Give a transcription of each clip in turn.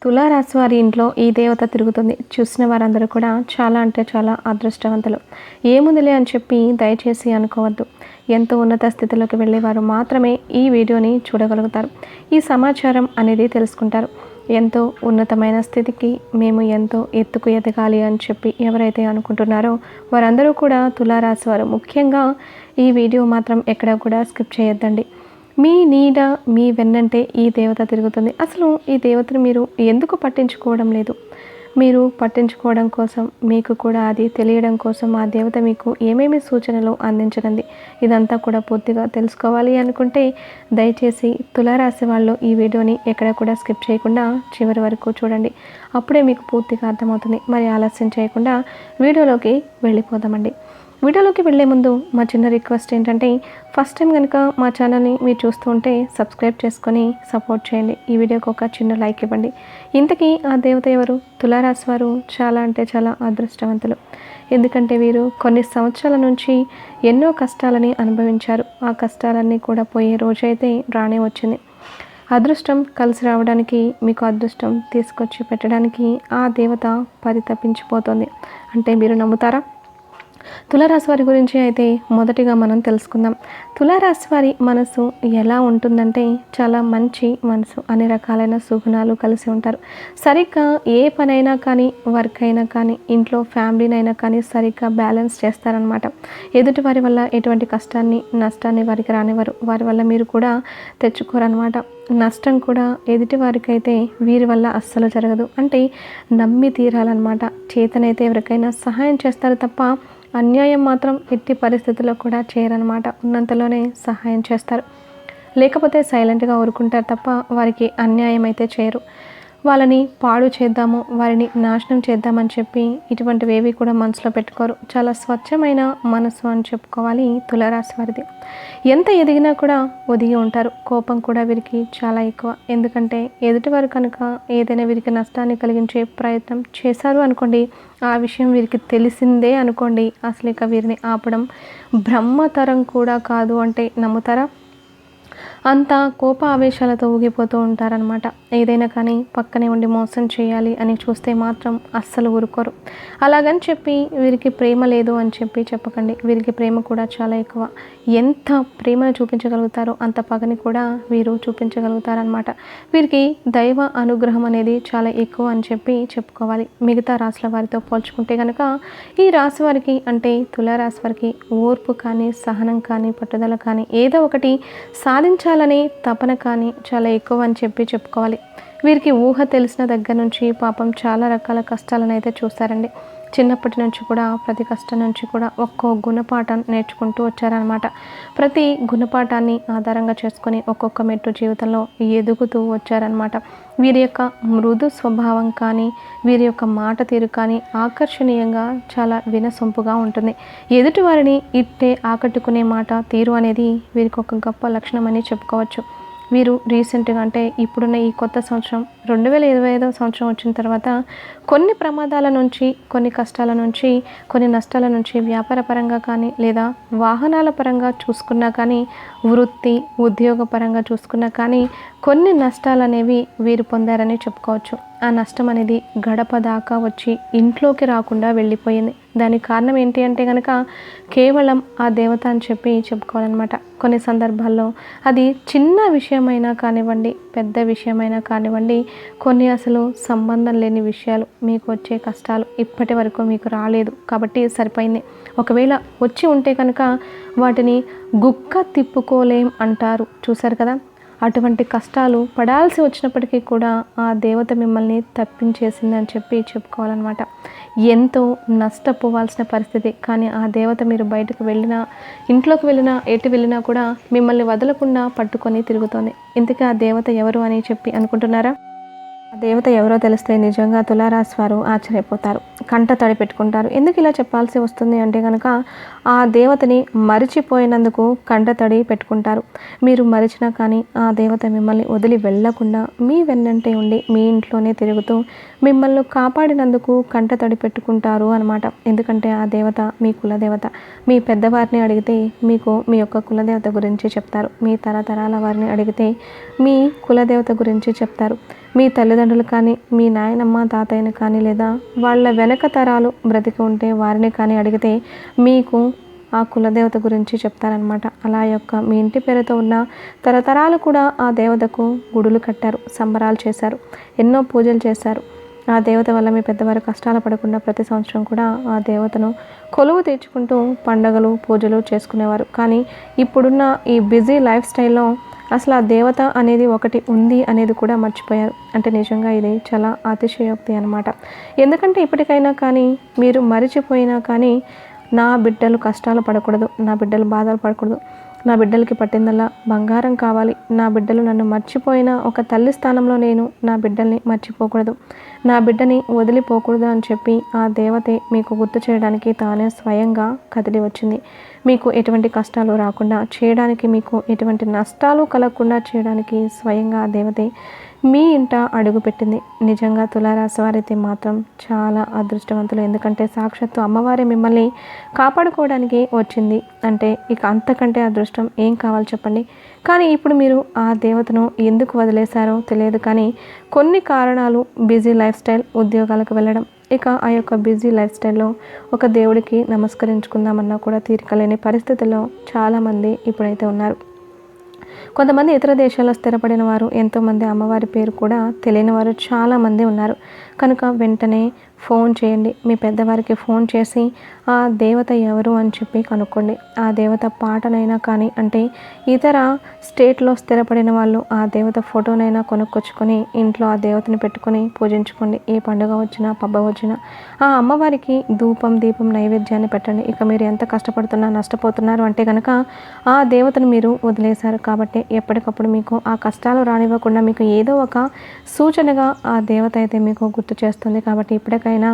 తులారాశి వారి ఇంట్లో ఈ దేవత తిరుగుతుంది. చూసిన వారందరూ కూడా చాలా అంటే చాలా అదృష్టవంతులు. ఏముందిలే అని చెప్పి దయచేసి అనుకోవద్దు. ఎంతో ఉన్నత స్థితిలోకి వెళ్ళేవారు మాత్రమే ఈ వీడియోని చూడగలుగుతారు. ఈ సమాచారం అనేది తెలుసుకుంటారు. ఎంతో ఉన్నతమైన స్థితికి మేము ఎంతో ఎత్తుకు ఎదగాలి అని చెప్పి ఎవరైతే అనుకుంటున్నారో వారందరూ కూడా తులారాశి వారు. ముఖ్యంగా ఈ వీడియో మాత్రం ఎక్కడ కూడా స్కిప్ చేయొద్దండి. మీ నీడ మీ వెన్నంటే ఈ దేవత తిరుగుతుంది. అసలు ఈ దేవతను మీరు ఎందుకు పట్టించుకోవడం లేదు? మీరు పట్టించుకోవడం కోసం, మీకు కూడా అది తెలియడం కోసం ఆ దేవత మీకు ఏమేమి సూచనలు అందించనుంది, ఇదంతా కూడా పూర్తిగా తెలుసుకోవాలి అనుకుంటే దయచేసి తులారాశి వాళ్ళు ఈ వీడియోని ఎక్కడ కూడా స్కిప్ చేయకుండా చివరి వరకు చూడండి. అప్పుడే మీకు పూర్తిగా అర్థమవుతుంది. మరి ఆలస్యం చేయకుండా వీడియోలోకి వెళ్ళిపోదామండి. వీడియోలోకి వెళ్ళే ముందు మా చిన్న రిక్వెస్ట్ ఏంటంటే, ఫస్ట్ టైం కనుక మా ఛానల్ని మీరు చూస్తూ ఉంటే సబ్స్క్రైబ్ చేసుకొని సపోర్ట్ చేయండి. ఈ వీడియోకి ఒక చిన్న లైక్ ఇవ్వండి. ఇంతకీ ఆ దేవత ఎవరు? తులారాశి వారు చాలా అంటే చాలా అదృష్టవంతులు. ఎందుకంటే వీరు కొన్ని సంవత్సరాల నుంచి ఎన్నో కష్టాలని అనుభవించారు. ఆ కష్టాలన్నీ కూడా పోయే రోజైతే రానే వచ్చింది. అదృష్టం కలిసి రావడానికి, మీకు అదృష్టం తీసుకొచ్చి పెట్టడానికి ఆ దేవత పరితపించిపోతుంది. అంటే మీరు నమ్ముతారా? తులారాశి వారి గురించి అయితే మొదటిగా మనం తెలుసుకుందాం. తులారాశి వారి మనసు ఎలా ఉంటుందంటే చాలా మంచి మనసు, అన్ని రకాలైన సుగుణాలు కలిసి ఉంటారు. సరిగ్గా ఏ పనైనా కానీ, వర్క్ అయినా కానీ, ఇంట్లో ఫ్యామిలీనైనా కానీ సరిగ్గా బ్యాలెన్స్ చేస్తారనమాట. ఎదుటి వారి వల్ల ఎటువంటి కష్టాన్ని నష్టాన్ని వారికి రానివ్వరు. వారి వల్ల మీరు కూడా తెచ్చుకోరనమాట. నష్టం కూడా ఎదుటి వారికైతే వీరి వల్ల అస్సలు జరగదు. అంటే నమ్మి తీరాలన్నమాట. చేతనైతే ఎవరికైనా సహాయం చేస్తారు తప్ప అన్యాయం మాత్రం ఎట్టి పరిస్థితుల్లో కూడా చేయరనమాట. ఉన్నంతలోనే సహాయం చేస్తారు, లేకపోతే సైలెంట్గా ఊరుకుంటారు తప్ప వారికి అన్యాయం అయితే చేయరు. వాళ్ళని పాడు చేద్దాము, వారిని నాశనం చేద్దామని చెప్పి ఇటువంటివేవి కూడా మనసులో పెట్టుకోరు. చాలా స్వచ్ఛమైన మనసు అని చెప్పుకోవాలి తులారాశి వారిది. ఎంత ఎదిగినా కూడా ఒదిగి ఉంటారు. కోపం కూడా వీరికి చాలా ఎక్కువ. ఎందుకంటే ఎదుటివారు కనుక ఏదైనా వీరికి నష్టాన్ని కలిగించే ప్రయత్నం చేశారు అనుకోండి, ఆ విషయం వీరికి తెలిసిందే అనుకోండి, అసలు ఇక వీరిని ఆపడం బ్రహ్మతరం కూడా కాదు. అంటే నమ్ముతారా? అంత కోప ఆవేశాలతో ఊగిపోతూ ఉంటారనమాట. ఏదైనా కానీ పక్కనే ఉండి మోసం చేయాలి అని చూస్తే మాత్రం అస్సలు ఊరుకోరు. అలాగని చెప్పి వీరికి ప్రేమ లేదు అని చెప్పి చెప్పకండి. వీరికి ప్రేమ కూడా చాలా ఎక్కువ. ఎంత ప్రేమను చూపించగలుగుతారో అంత పగని కూడా వీరు చూపించగలుగుతారనమాట. వీరికి దైవ అనుగ్రహం అనేది చాలా ఎక్కువ అని చెప్పి చెప్పుకోవాలి. మిగతా రాశుల వారితో పోల్చుకుంటే కనుక ఈ రాశి వారికి, అంటే తులారాశి వారికి ఓర్పు కానీ, సహనం కానీ, పట్టుదల కానీ, ఏదో ఒకటి సాధించాలనే తపన కానీ చాలా ఎక్కువ అని చెప్పి చెప్పుకోవాలి. వీరికి ఊహ తెలిసిన దగ్గర నుంచి పాపం చాలా రకాల కష్టాలను అయితే చూస్తారండి. చిన్నప్పటి నుంచి కూడా ప్రతి కష్టం నుంచి కూడా ఒక్కో గుణపాఠం నేర్చుకుంటూ వచ్చారనమాట. ప్రతి గుణపాఠాన్ని ఆధారంగా చేసుకొని ఒక్కొక్క మెట్టు జీవితంలో ఎదుగుతూ వచ్చారనమాట. వీరి యొక్క మృదు స్వభావం కానీ, వీరి యొక్క మాట తీరు కానీ ఆకర్షణీయంగా చాలా వినసొంపుగా ఉంటుంది. ఎదుటి వారిని ఇట్టే ఆకట్టుకునే మాట తీరు అనేది వీరికి ఒక గొప్ప లక్షణం అని చెప్పుకోవచ్చు. వీరు రీసెంట్గా, అంటే ఇప్పుడున్న ఈ కొత్త సంవత్సరం 2025 సంవత్సరం వచ్చిన తర్వాత కొన్ని ప్రమాదాల నుంచి, కొన్ని కష్టాల నుంచి, కొన్ని నష్టాల నుంచి వ్యాపార పరంగా కానీ, లేదా వాహనాల పరంగా చూసుకున్నా కానీ, వృత్తి ఉద్యోగ పరంగా చూసుకున్నా కానీ కొన్ని నష్టాలు అనేవి వీరు పొందారని చెప్పుకోవచ్చు. ఆ నష్టం అనేది గడప దాకా వచ్చి ఇంట్లోకి రాకుండా వెళ్ళిపోయింది. దానికి కారణం ఏంటి అంటే కనుక కేవలం ఆ దేవత అని చెప్పి చెప్పుకోవాలన్నమాట. కొన్ని సందర్భాల్లో అది చిన్న విషయమైనా కానివ్వండి, పెద్ద విషయమైనా కానివ్వండి, కొన్ని అసలు సంబంధం లేని విషయాలు, మీకు వచ్చే కష్టాలు ఇప్పటి వరకు మీకు రాలేదు కాబట్టి సరిపోయింది. ఒకవేళ వచ్చి ఉంటే కనుక వాటిని గుక్క తిప్పుకోలేం అంటారు, చూశారు కదా. అటువంటి కష్టాలు పడాల్సి వచ్చినప్పటికీ కూడా ఆ దేవత మిమ్మల్ని తప్పించేసిందని చెప్పి చెప్పుకోవాలన్నమాట. ఎంతో నష్టపోవాల్సిన పరిస్థితి, కానీ ఆ దేవత మీరు బయటకు వెళ్ళినా, ఇంట్లోకి వెళ్ళినా, ఎటు వెళ్ళినా కూడా మిమ్మల్ని వదలకుండా పట్టుకొని తిరుగుతోంది. ఇంతకీ ఆ దేవత ఎవరు అని చెప్పి అనుకుంటున్నారా? ఆ దేవత ఎవరో తెలిస్తే నిజంగా తులారాశి వారు ఆశ్చర్యపోతారు, కంట తడి పెట్టుకుంటారు. ఎందుకు ఇలా చెప్పాల్సి వస్తుంది అంటే కనుక ఆ దేవతని మరిచిపోయినందుకు కంట తడి పెట్టుకుంటారు. మీరు మరిచినా కానీ ఆ దేవత మిమ్మల్ని వదిలి వెళ్ళకుండా మీ వెన్నంటే ఉండి మీ ఇంట్లోనే తిరుగుతూ మిమ్మల్ని కాపాడినందుకు కంట తడి పెట్టుకుంటారు అనమాట. ఎందుకంటే ఆ దేవత మీ కులదేవత. మీ పెద్దవారిని అడిగితే మీకు మీ యొక్క కులదేవత గురించి చెప్తారు. మీ తరతరాల వారిని అడిగితే మీ కులదేవత గురించి చెప్తారు. మీ తల్లిదండ్రులు కానీ, మీ నాయనమ్మ తాతయ్యని కానీ, లేదా వాళ్ళ వెనక తరాలు బ్రతికి ఉంటే వారిని కానీ అడిగితే మీకు ఆ కులదేవత గురించి చెప్తారనమాట. అలా యొక్క మీ ఇంటి పేరుతో ఉన్న తరతరాలు కూడా ఆ దేవతకు గుడులు కట్టారు, సంబరాలు చేశారు, ఎన్నో పూజలు చేశారు. ఆ దేవత వల్ల మీ పెద్దవారు కష్టాలు పడకుండా ప్రతి సంవత్సరం కూడా ఆ దేవతను కొలువు తీర్చుకుంటూ పండగలు పూజలు చేసుకునేవారు. కానీ ఇప్పుడున్న ఈ బిజీ లైఫ్ స్టైల్లో అసలు ఆ దేవత అనేది ఒకటి ఉంది అనేది కూడా మర్చిపోయారు. అంటే నిజంగా ఇది చాలా అతిశయోక్తి అనమాట. ఎందుకంటే ఇప్పటికైనా కానీ మీరు మరిచిపోయినా కానీ నా బిడ్డలు కష్టాలు పడకూడదు, నా బిడ్డలు బాధలు పడకూడదు, నా బిడ్డలకి పట్టిందల్లా బంగారం కావాలి, నా బిడ్డలు నన్ను మర్చిపోయిన ఒక తల్లి స్థానంలో నేను నా బిడ్డల్ని మర్చిపోకూడదు, నా బిడ్డని వదిలిపోకూడదు అని చెప్పి ఆ దేవతే మీకు గుర్తు చేయడానికి తానే స్వయంగా కదిలి వచ్చింది. మీకు ఎటువంటి కష్టాలు రాకుండా చేయడానికి, మీకు ఎటువంటి నష్టాలు కలగకుండా చేయడానికి స్వయంగా ఆ దేవతే మీ ఇంట అడుగుపెట్టింది. నిజంగా తులారాశి వారైతే మాత్రం చాలా అదృష్టవంతులు. ఎందుకంటే సాక్షాత్తు అమ్మవారే మిమ్మల్ని కాపాడుకోవడానికి వచ్చింది అంటే ఇక అంతకంటే అదృష్టం ఏం కావాలి చెప్పండి. కానీ ఇప్పుడు మీరు ఆ దేవతను ఎందుకు వదిలేశారో తెలియదు. కానీ కొన్ని కారణాలు, బిజీ లైఫ్ స్టైల్, ఉద్యోగాలకు వెళ్ళడం, ఇక ఆ యొక్క బిజీ లైఫ్ స్టైల్లో ఒక దేవుడికి నమస్కరించుకుందామన్నా కూడా తీరిక లేని పరిస్థితుల్లో చాలామంది ఇప్పుడైతే ఉన్నారు. కొంతమంది ఇతర దేశాల్లో స్థిరపడిన వారు, ఎంతోమంది అమ్మవారి పేరు కూడా తెలియని వారు చాలామంది ఉన్నారు. కనుక వెంటనే ఫోన్ చేయండి, మీ పెద్దవారికి ఫోన్ చేసి ఆ దేవత ఎవరు అని చెప్పి కనుక్కోండి. ఆ దేవత పాటనైనా కానీ, అంటే ఇతర స్టేట్లో స్థిరపడిన వాళ్ళు ఆ దేవత ఫోటోనైనా కొనుక్కొచ్చుకొని ఇంట్లో ఆ దేవతని పెట్టుకొని పూజించుకోండి. ఏ పండుగ వచ్చినా పబ్బ వచ్చినా ఆ అమ్మవారికి ధూపం దీపం నైవేద్యాన్ని పెట్టండి. ఇక మీరు ఎంత కష్టపడుతున్నా నష్టపోతున్నారు అంటే కనుక ఆ దేవతను మీరు వదిలేశారు కాబట్టి ఎప్పటికప్పుడు మీకు ఆ కష్టాలు రానివ్వకుండా మీకు ఏదో ఒక సూచనగా ఆ దేవత అయితే మీకు గుర్తు చేస్తుంది. కాబట్టి ఇప్పటికైనా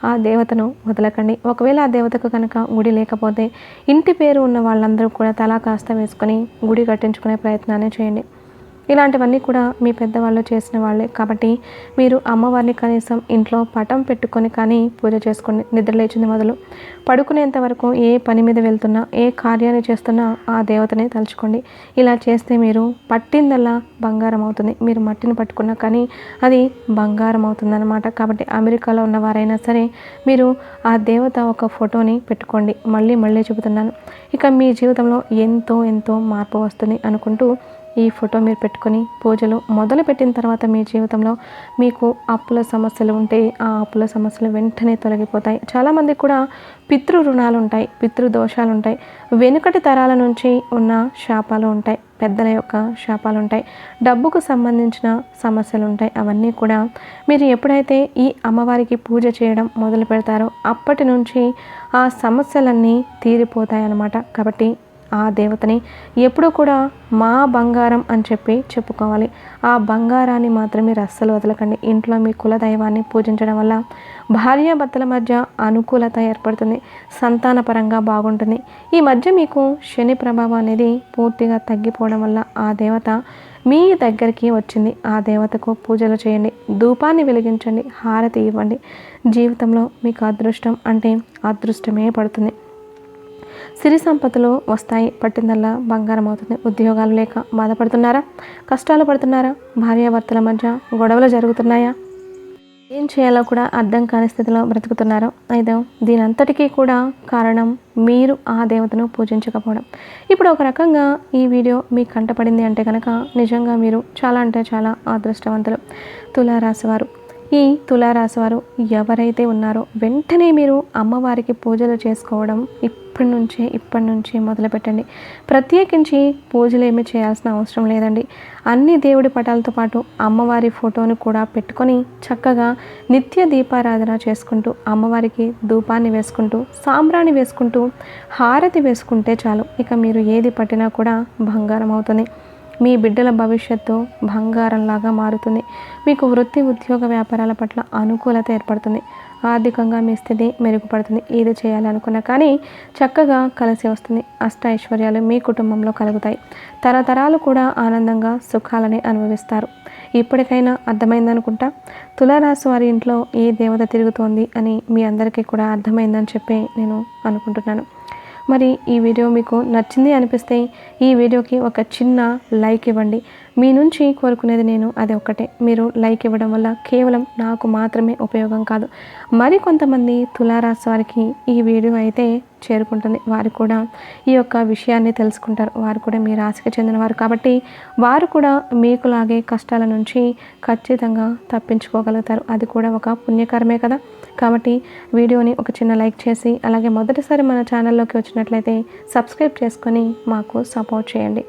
ఆ దేవతను వదలకండి. ఒకవేళ ఆ దేవతకు కనుక గుడి లేకపోతే ఇంటి పేరు ఉన్న వాళ్ళందరూ కూడా తలా కాస్త వేసుకొని గుడి కట్టించుకునే ప్రయత్నాన్ని చేయండి. ఇలాంటివన్నీ కూడా మీ పెద్దవాళ్ళు చేసిన వాళ్ళే. కాబట్టి మీరు అమ్మవారిని కనీసం ఇంట్లో పటం పెట్టుకొని కానీ పూజ చేసుకోండి. నిద్ర లేచింది మొదలు పడుకునేంత వరకు ఏ పని మీద వెళ్తున్నా, ఏ కార్యాన్ని చేస్తున్నా ఆ దేవతని తలుచుకోండి. ఇలా చేస్తే మీరు పట్టిందల్లా బంగారం అవుతుంది. మీరు మట్టిని పట్టుకున్నా కానీ అది బంగారం అవుతుందన్నమాట. కాబట్టి అమెరికాలో ఉన్నవారైనా సరే మీరు ఆ దేవత ఒక ఫోటోని పెట్టుకోండి. మళ్ళీ చెబుతున్నాను, ఇక మీ జీవితంలో ఎంతో మార్పు వస్తుంది అనుకుంటూ ఈ ఫోటో మీరు పెట్టుకొని పూజలు మొదలుపెట్టిన తర్వాత మీ జీవితంలో మీకు అప్పుల సమస్యలు ఉంటే ఆ అప్పుల సమస్యలు వెంటనే తొలగిపోతాయి. చాలామందికి కూడా పితృ రుణాలు ఉంటాయి, పితృదోషాలు ఉంటాయి, వెనుకటి తరాల నుంచి ఉన్న శాపాలు ఉంటాయి, పెద్దల యొక్క శాపాలు ఉంటాయి, డబ్బుకు సంబంధించిన సమస్యలు ఉంటాయి. అవన్నీ కూడా మీరు ఎప్పుడైతే ఈ అమ్మవారికి పూజ చేయడం మొదలు పెడతారో అప్పటి నుంచి ఆ సమస్యలన్నీ తీరిపోతాయి అన్నమాట. కాబట్టి ఆ దేవతని ఎప్పుడూ కూడా మా బంగారం అని చెప్పి చెప్పుకోవాలి. ఆ బంగారాన్ని మాత్రం మీరు అస్సలు వదలకండి. ఇంట్లో మీ కుల దైవాన్ని పూజించడం వల్ల భార్యాభర్తల మధ్య అనుకూలత ఏర్పడుతుంది, సంతానపరంగా బాగుంటుంది. ఈ మధ్య మీకు శని ప్రభావం అనేది పూర్తిగా తగ్గిపోవడం వల్ల ఆ దేవత మీ దగ్గరికి వచ్చింది. ఆ దేవతకు పూజలు చేయండి, ధూపాన్ని వెలిగించండి, హారతి ఇవ్వండి. జీవితంలో మీకు అదృష్టం అంటే అదృష్టమే పడుతుంది. సిరి సంపదలు వస్తాయి, పట్టిందల్లా బంగారం అవుతుంది. ఉద్యోగాలు లేక బాధపడుతున్నారా, కష్టాలు పడుతున్నారా, భార్యాభర్తల మధ్య గొడవలు జరుగుతున్నాయా, ఏం చేయాలో కూడా అర్థం కాని స్థితిలో బ్రతుకుతున్నారో, అయితే దీనంతటికీ కూడా కారణం మీరు ఆ దేవతను పూజించకపోవడం. ఇప్పుడు ఒక రకంగా ఈ వీడియో మీకు కంటపడింది అంటే కనుక నిజంగా మీరు చాలా అంటే చాలా అదృష్టవంతులు. తులారాశి వారు, ఈ తులారాశి వారు ఎవరైతే ఉన్నారో వెంటనే మీరు అమ్మవారికి పూజలు చేసుకోవడం ఇప్పటి నుంచే మొదలుపెట్టండి. ప్రత్యేకించి పూజలు ఏమీ చేయాల్సిన అవసరం లేదండి. అన్ని దేవుడి పటాలతో పాటు అమ్మవారి ఫోటోను కూడా పెట్టుకొని చక్కగా నిత్య దీపారాధన చేసుకుంటూ అమ్మవారికి ధూపాన్ని వేసుకుంటూ సాంబ్రాణి వేసుకుంటూ హారతి వేసుకుంటే చాలు. ఇక మీరు ఏది పట్టినా కూడా బంగారం అవుతుంది. మీ బిడ్డల భవిష్యత్తు బంగారంలాగా మారుతుంది. మీకు వృత్తి ఉద్యోగ వ్యాపారాల పట్ల అనుకూలత ఏర్పడుతుంది. ఆర్థికంగా మీ స్థితి మెరుగుపడుతుంది. ఏది చేయాలనుకున్నా కానీ చక్కగా కలిసి వస్తుంది. అష్ట ఐశ్వర్యాలు మీ కుటుంబంలో కలుగుతాయి. తరతరాలు కూడా ఆనందంగా సుఖాలని అనుభవిస్తారు. ఇప్పటికైనా అర్థమైందనుకుంటా. తులారాశి వారి ఇంట్లో ఏ దేవత తిరుగుతోంది అని మీ అందరికీ కూడా అర్థమైందని చెప్పి నేను అనుకుంటున్నాను. మరి ఈ వీడియో మీకు నచ్చింది అనిపిస్తే ఈ వీడియోకి ఒక చిన్న లైక్ ఇవ్వండి. మీ నుంచి కోరుకునేది నేను అది ఒక్కటే. మీరు లైక్ ఇవ్వడం వల్ల కేవలం నాకు మాత్రమే ఉపయోగం కాదు, మరి కొంతమంది తులారాశి వారికి ఈ వీడియో అయితే చేరుకుంటుంది. వారు కూడా ఈ యొక్క విషయాన్ని తెలుసుకుంటారు. వారు కూడా మీ రాశికి చెందినవారు కాబట్టి వారు కూడా మీకులాగే కష్టాల నుంచి ఖచ్చితంగా తప్పించుకోగలుగుతారు. అది కూడా ఒక పుణ్యకరమే కదా. కాబట్టి వీడియోని ఒక చిన్న లైక్ చేసి అలాగే మొదటిసారి మన ఛానల్లోకి వచ్చినట్లయితే సబ్స్క్రైబ్ చేసుకొని మాకు సపోర్ట్ చేయండి.